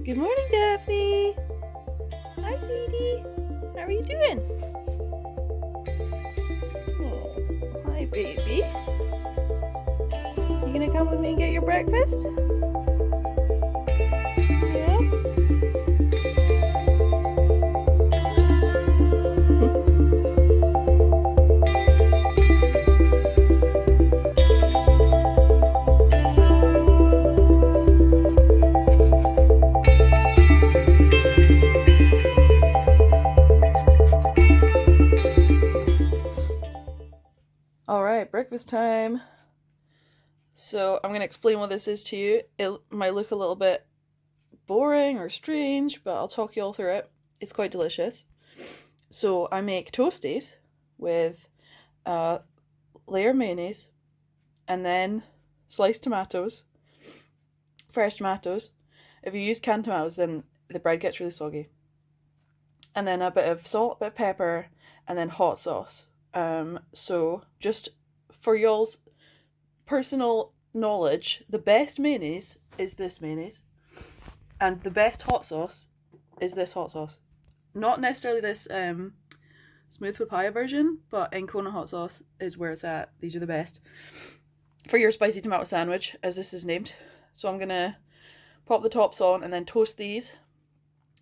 Good morning, Daphne. Hi, sweetie. How are you doing? Oh, hi, baby. You gonna come with me and get your breakfast? Yeah? Alright, breakfast time. So, I'm gonna explain what this is to you. It might look a little bit boring or strange, but I'll talk you all through it. It's quite delicious. So, I make toasties with a layer of mayonnaise and then sliced tomatoes, fresh tomatoes. If you use canned tomatoes, then the bread gets really soggy. And then a bit of salt, a bit of pepper, and then hot sauce. So just for y'all's personal knowledge, the best mayonnaise is this mayonnaise, and the best hot sauce is this hot sauce. Not necessarily this smooth papaya version, but Encona hot sauce is where it's at. These are the best for your spicy tomato sandwich, as this is named. So I'm gonna pop the tops on and then toast these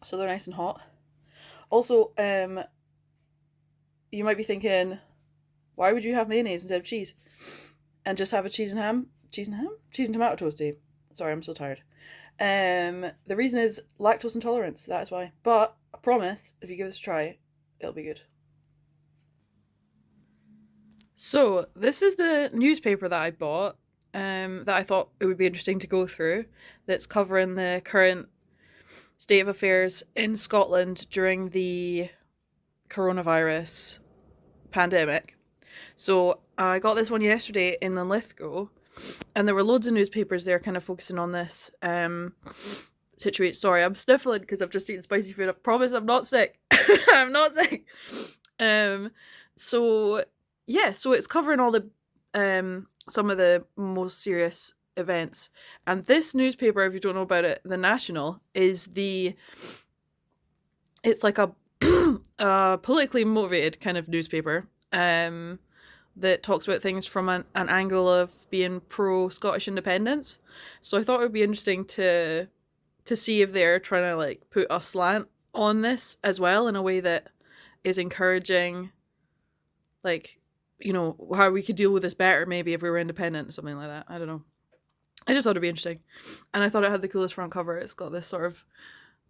so they're nice and hot. Also, you might be thinking, why would you have mayonnaise instead of cheese? And just have a cheese and ham? Cheese and ham? Cheese and tomato toasty. Sorry, I'm so tired. The reason is lactose intolerance, that's why. But I promise, if you give this a try, it'll be good. So, this is the newspaper that I bought, that I thought it would be interesting to go through, that's covering the current state of affairs in Scotland during the coronavirus pandemic. So I got this one yesterday in Linlithgow, and there were loads of newspapers there kind of focusing on this situation. Sorry, I'm sniffling because I've just eaten spicy food. I promise I'm not sick. I'm not sick. So yeah, so it's covering all the some of the most serious events. And this newspaper, if you don't know about it, The National, it's like a a politically motivated kind of newspaper that talks about things from an angle of being pro Scottish independence. So I thought it would be interesting to see if they're trying to like put a slant on this as well in a way that is encouraging, like, you know, how we could deal with this better maybe if we were independent or something like that. I don't know. I just thought it'd be interesting. And I thought it had the coolest front cover. It's got this sort of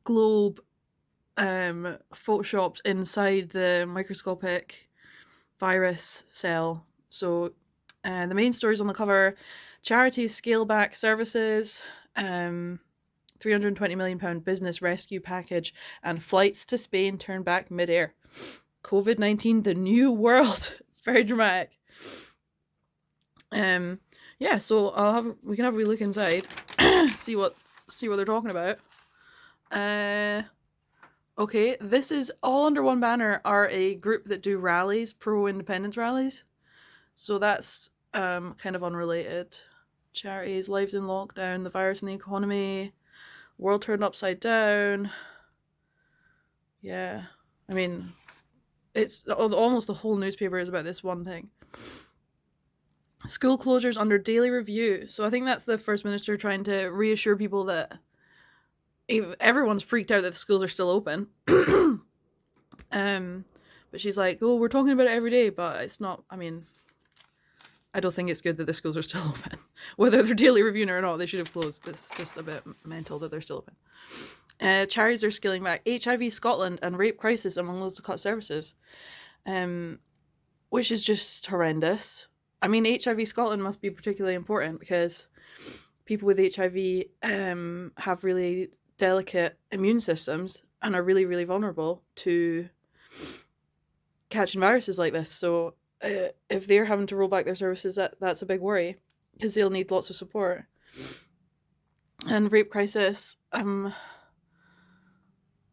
globe photoshopped inside the microscopic virus cell. So the main stories on the cover: charities scale back services, £320 million business rescue package, and flights to Spain turn back mid-air. COVID-19, the new world. It's very dramatic. Yeah, so we can have a wee look inside, see what they're talking about. Okay, this is all under one banner are a group that do rallies, pro-independence rallies. So that's kind of unrelated. Charities, lives in lockdown, the virus and the economy, world turned upside down. Yeah, I mean, it's almost the whole newspaper is about this one thing. School closures under daily review. So I think that's the First Minister trying to reassure people that everyone's freaked out that the schools are still open. But she's like, oh, we're talking about it every day, but it's not, I mean, I don't think it's good that the schools are still open. Whether they're daily reviewing or not, they should have closed. It's just a bit mental that they're still open. Charities are scaling back HIV, Scotland, and rape crisis among those to cut services, which is just horrendous. I mean, HIV Scotland must be particularly important because people with HIV have really delicate immune systems and are really, really vulnerable to catching viruses like this. So if they're having to roll back their services, that's a big worry because they'll need lots of support. And rape crisis,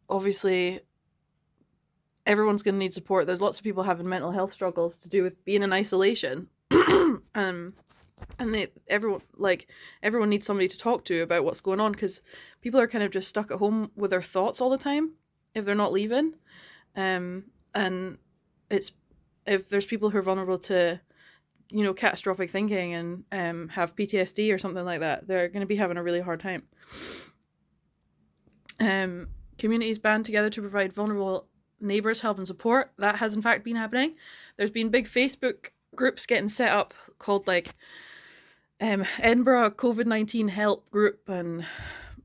obviously everyone's going to need support. There's lots of people having mental health struggles to do with being in isolation. and everyone needs somebody to talk to about what's going on, because people are kind of just stuck at home with their thoughts all the time if they're not leaving. And it's if there's people who are vulnerable to catastrophic thinking and have PTSD or something like that, they're going to be having a really hard time. Communities band together to provide vulnerable neighbours help and support. That has in fact been happening. There's been big Facebook groups getting set up called Edinburgh COVID-19 help group and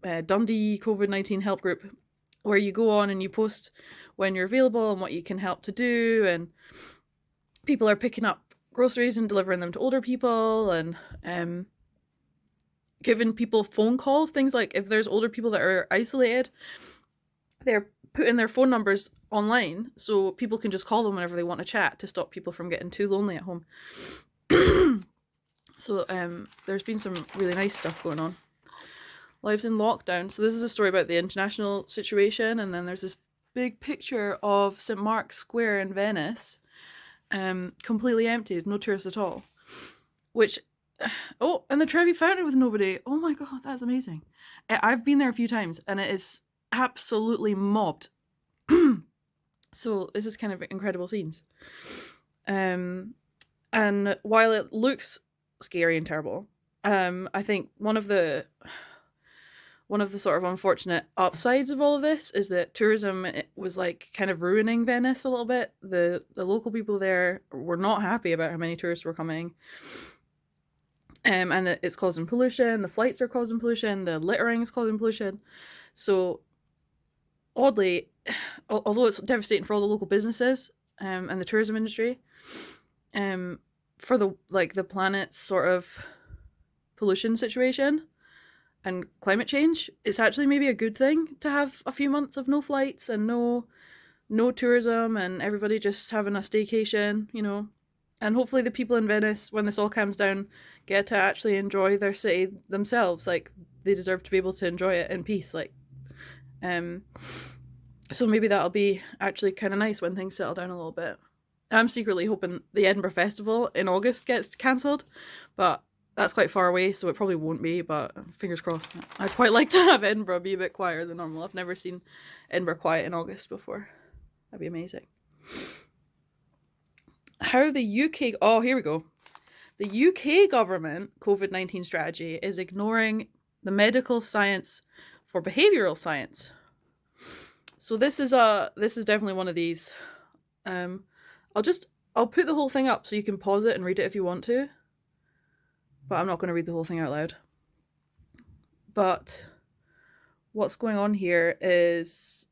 Dundee COVID-19 help group, where you go on and you post when you're available and what you can help to do, and people are picking up groceries and delivering them to older people, and giving people phone calls. Things like if there's older people that are isolated, they're putting their phone numbers online so people can just call them whenever they want to chat, to stop people from getting too lonely at home. So there's been some really nice stuff going on. Lives in lockdown. So this is a story about the international situation, and then there's this big picture of St. Mark's Square in Venice, completely empty, no tourists at all. Which, and the Trevi Fountain with nobody. Oh my god, that's amazing. I've been there a few times, and it is absolutely mobbed. So this is kind of incredible scenes. And while it looks scary and terrible, I think one of the sort of unfortunate upsides of all of this is that tourism was kind of ruining Venice a little bit. The local people there were not happy about how many tourists were coming. And it's causing pollution, the flights are causing pollution, the littering is causing pollution. So oddly, although it's devastating for all the local businesses and the tourism industry, for the planet's sort of pollution situation and climate change, it's actually maybe a good thing to have a few months of no flights and no tourism, and everybody just having a staycation, and hopefully the people in Venice, when this all calms down, get to actually enjoy their city themselves. They deserve to be able to enjoy it in peace. So maybe that'll be actually kind of nice when things settle down a little bit. I'm secretly hoping the Edinburgh Festival in August gets cancelled, but that's quite far away, so it probably won't be, but fingers crossed. I'd quite like to have Edinburgh be a bit quieter than normal. I've never seen Edinburgh quiet in August before. That'd be amazing. How the UK... Oh, here we go. The UK government COVID-19 strategy is ignoring the medical science for behavioural science. So this is definitely one of these. I'll put the whole thing up so you can pause it and read it if you want to. But I'm not going to read the whole thing out loud. But what's going on here is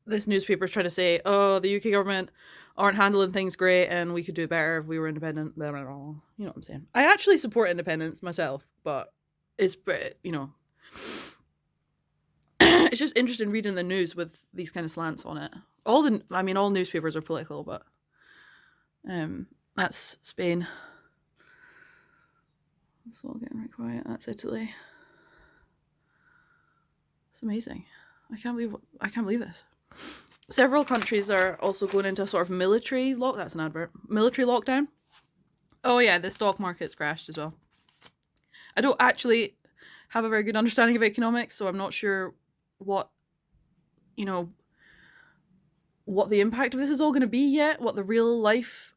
this newspaper is trying to say, oh, the UK government aren't handling things great and we could do better if we were independent. Blah, blah, blah. You know what I'm saying? I actually support independence myself, but it's, it's just interesting reading the news with these kind of slants on it. All newspapers are political, but that's Spain. It's all getting right quiet. That's Italy. It's amazing. I can't believe this. Several countries are also going into a sort of military lockdown. Oh yeah, the stock market's crashed as well. I don't actually have a very good understanding of economics, so I'm not sure what the impact of this is all going to be yet, what the real life,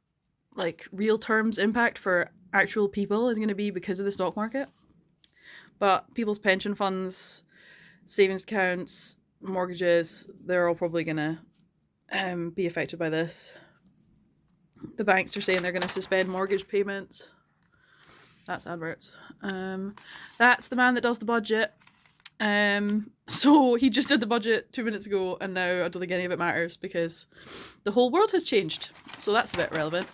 real terms impact for actual people is going to be because of the stock market. But people's pension funds, savings accounts, mortgages, they're all probably going to be affected by this. The banks are saying they're going to suspend mortgage payments. That's adverts. That's the man that does the budget. So he just did the budget 2 minutes ago, and now I don't think any of it matters because the whole world has changed. So that's a bit relevant.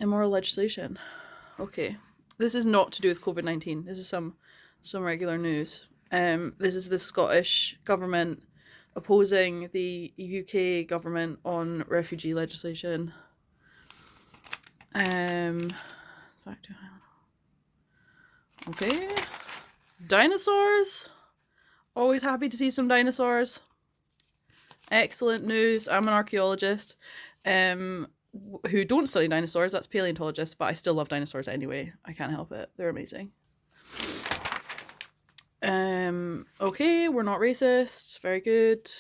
Immoral legislation. Okay. This is not to do with COVID-19. This is some regular news. This is the Scottish government opposing the UK government on refugee legislation. Back to okay. Dinosaurs. Always happy to see some dinosaurs. Excellent news. I'm an archaeologist. who don't study dinosaurs. That's paleontologists, but I still love dinosaurs anyway. I can't help it. They're amazing. Okay, we're not racist. Very good.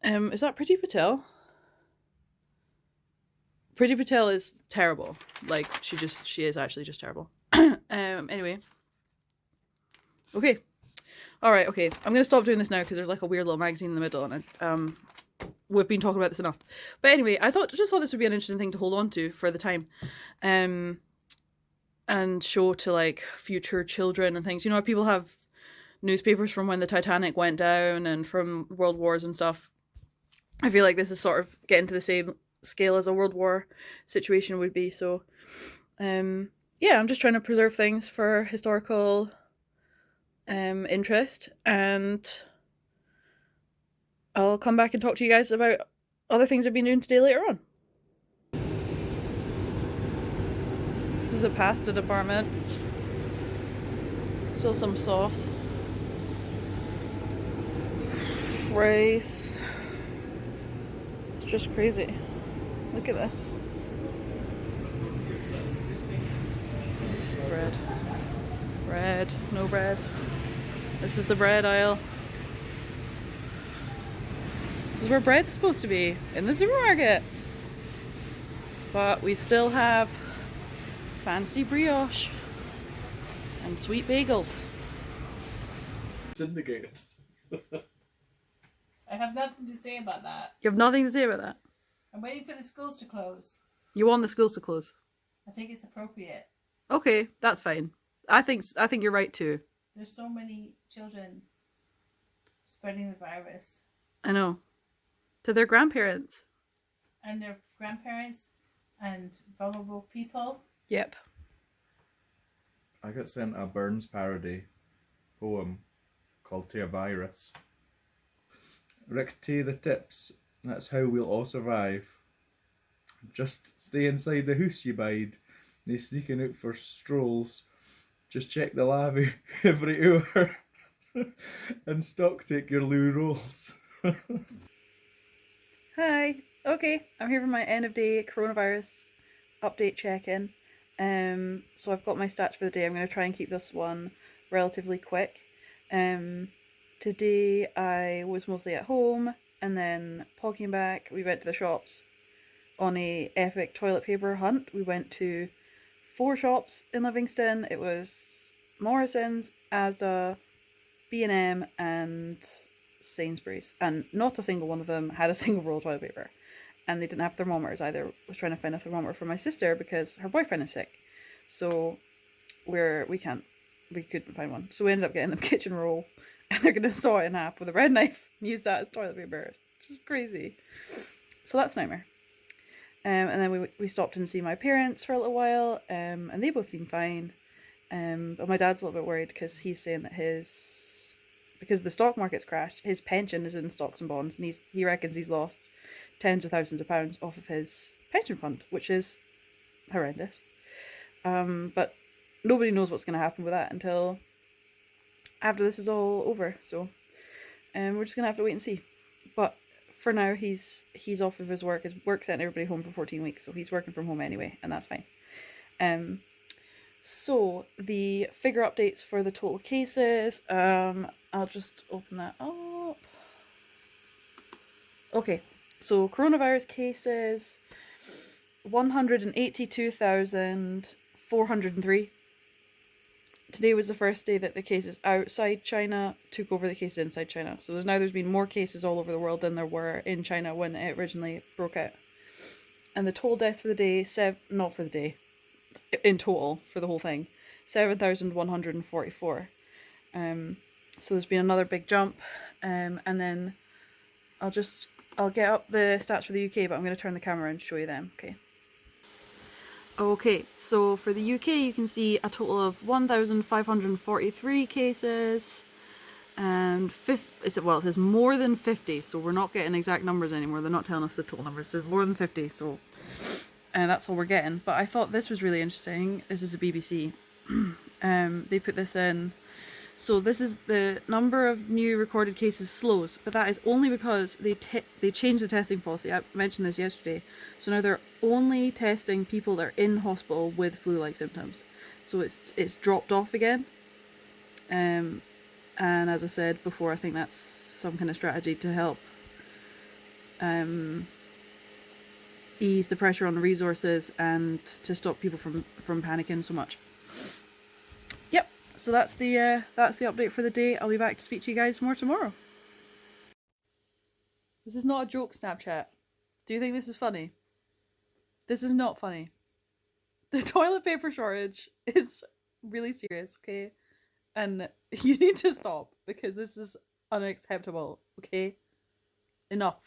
Is that Priti Patel? Priti Patel is terrible. Like, she is actually just terrible. Anyway. Okay. Alright, okay. I'm gonna stop doing this now because there's like a weird little magazine in the middle and we've been talking about this enough. But anyway, I just thought this would be an interesting thing to hold on to for the time. And show to like future children and things. You know, people have newspapers from when the Titanic went down and from world wars and stuff. I feel like this is sort of getting to the same scale as a world war situation would be. So, yeah, I'm just trying to preserve things for historical interest, and I'll come back and talk to you guys about other things I've been doing today later on. This is the pasta department. Still some sauce. Rice. It's just crazy. Look at this. Bread. Bread. No bread. This is the bread aisle. This is where bread's supposed to be, in the supermarket. But we still have fancy brioche and sweet bagels. Syndicated. I have nothing to say about that. You have nothing to say about that? I'm waiting for the schools to close. You want the schools to close? I think it's appropriate. Okay, that's fine. I think you're right too. There's so many children spreading the virus. I know. To their grandparents. And their grandparents and vulnerable people. Yep. I got sent a Burns parody poem called To a Virus. Rick, to the tips, that's how we'll all survive. Just stay inside the house you bide, nae sneaking out for strolls. Just check the lavvy every hour and stock take your loo rolls. Hi. Okay, I'm here for my end of day coronavirus update check-in. So I've got my stats for the day. I'm going to try and keep this one relatively quick. Today I was mostly at home, and then Paul came back. We went to the shops on a epic toilet paper hunt. We went to 4 shops in Livingston. It was Morrison's, Asda, B&M and Sainsbury's, and not a single one of them had a single roll of toilet paper, and they didn't have thermometers either. I was trying to find a thermometer for my sister because her boyfriend is sick, so we couldn't find one, so we ended up getting them kitchen roll, and they're gonna saw it in half with a red knife and use that as toilet paper. It's just crazy. So that's a nightmare. And then we stopped in to see my parents for a little while, and they both seem fine. But my dad's a little bit worried because he's saying that because the stock market's crashed, his pension is in stocks and bonds, and he reckons he's lost tens of thousands of pounds off of his pension fund, which is horrendous. But nobody knows what's going to happen with that until after this is all over. So, we're just going to have to wait and see. But for now, he's off of his work. His work sent everybody home for 14 weeks, so he's working from home anyway, and that's fine. So the figure updates for the total cases, I'll just open that up. Okay, so coronavirus cases, 182,403. Today was the first day that the cases outside China took over the cases inside China. So there's been more cases all over the world than there were in China when it originally broke out. And the total deaths for the day, not for the day, in total for the whole thing, 7,144. So there's been another big jump, and then I'll get up the stats for the UK, but I'm going to turn the camera and show you them. Okay, so for the UK you can see a total of 1,543 cases, and it says more than 50, so we're not getting exact numbers anymore. They're not telling us the total numbers. There's more than 50, so that's all we're getting. But I thought this was really interesting. This is the BBC. They put this in. So this is the number of new recorded cases slows, but that is only because they changed the testing policy. I mentioned this yesterday. So now they're only testing people that are in hospital with flu-like symptoms. So it's dropped off again. And as I said before, I think that's some kind of strategy to help ease the pressure on the resources and to stop people from panicking so much. Yep. So that's the update for the day. I'll be back to speak to you guys more tomorrow. This is not a joke, Snapchat. Do you think this is funny? This is not funny. The toilet paper shortage is really serious, okay? And you need to stop because this is unacceptable, okay? Enough.